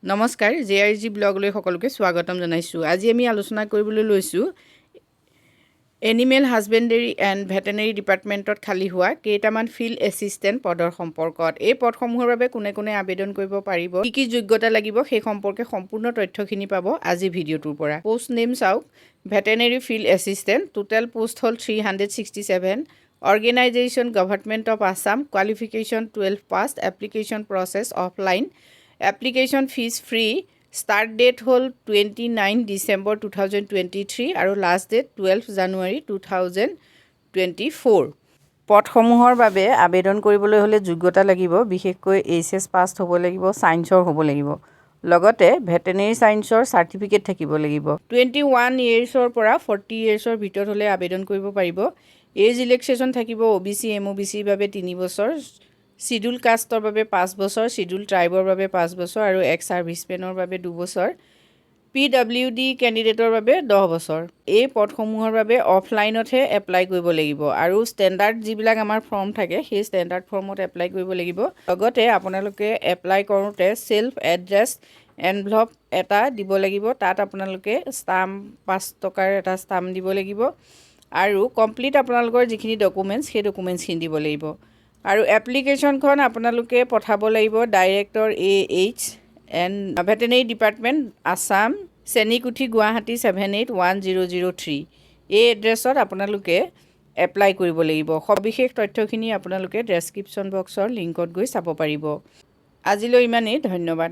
নমস্কাৰ জেআইজি ব্লগলৈ সকলোকে স্বাগতম জনাইছো। আজি আমি আলোচনা কৰিবলৈ লৈছো এনিমেল হাজবেণ্ডাৰী এণ্ড ভেটেনেৰী ডিপাৰ্টমেণ্টত খালী হোৱা কেইটামান ফিল্ড এছিষ্টেণ্ট পদৰ সম্পৰ্কত। এই পদসমূহৰ বাবে কোনে কোনে আবেদন কৰিব পাৰিব, কি যোগ্যতা লাগিব সেই সম্পৰ্কে সম্পূৰ্ণ তথ্যখিনি পাব আজি ভিডিঅ'টোৰ পৰা। পোষ্ট নেম চাওক, veterinary field assistant, total post হ'ল 367, organisation government of Assam, qualification 12 pass, application process offline, application fees free, start date হ'ল 29 ডিচেম্বৰ 2023 আৰু লাষ্ট ডেট 12 জানুৱাৰী 2024। পদসমূহৰ বাবে আবেদন কৰিবলৈ হ'লে যোগ্যতা লাগিব, বিশেষকৈ HS পাছ হ'ব লাগিব, ছায়েন্সৰ হ'ব লাগিব। লগতে ভেটেনেৰী ছায়েন্সৰ চাৰ্টিফিকেট থাকিব লাগিব। 21 ইয়েৰ্ছৰ পৰা 40 ইয়েৰ্ছৰ ভিতৰত হ'লে আবেদন কৰিব পাৰিব। এজ ৰিলেক্সেশ্যন থাকিব OBC MOBCৰ বাবে 3 বছৰ, শিডিউল কাষ্টৰ বাবে 5 বছৰ, শিডিউল ট্ৰাইবৰ বাবে 5 বছৰ আৰু এক্স ছাৰ্ভিচমেনৰ বাবে 2 বছৰ, PWD কেণ্ডিডেটৰ বাবে 10 বছৰ। এই পদসমূহৰ বাবে অফলাইনতহে এপ্লাই কৰিব লাগিব আৰু ষ্টেণ্ডাৰ্ড যিবিলাক আমাৰ ফৰ্ম থাকে সেই ষ্টেণ্ডাৰ্ড ফৰ্মত এপ্লাই কৰিব লাগিব। লগতে আপোনালোকে এপ্লাই কৰোঁতে ছেল্ফ এড্ৰেছ এনভলপ এটা দিব লাগিব, তাত আপোনালোকে ষ্টাম্প 5 টকাৰ এটা ষ্টাম্প দিব লাগিব আৰু কমপ্লিট আপোনালোকৰ যিখিনি ডকুমেণ্টছ সেই ডকুমেণ্টছখিনি দিব লাগিব। আৰু এপ্লিকেশ্যনখন আপোনালোকে পঠাব লাগিব director AH and veterinary department Assam, Chenikuthi Guwahati 781003। এই এড্ৰেছত আপোনালোকে এপ্লাই কৰিব লাগিব। সবিশেষ তথ্যখিনি আপোনালোকে ডেছক্ৰিপশ্যন বক্সৰ লিংকত গৈ চাব পাৰিব। আজিলৈ ইমানেই, ধন্যবাদ।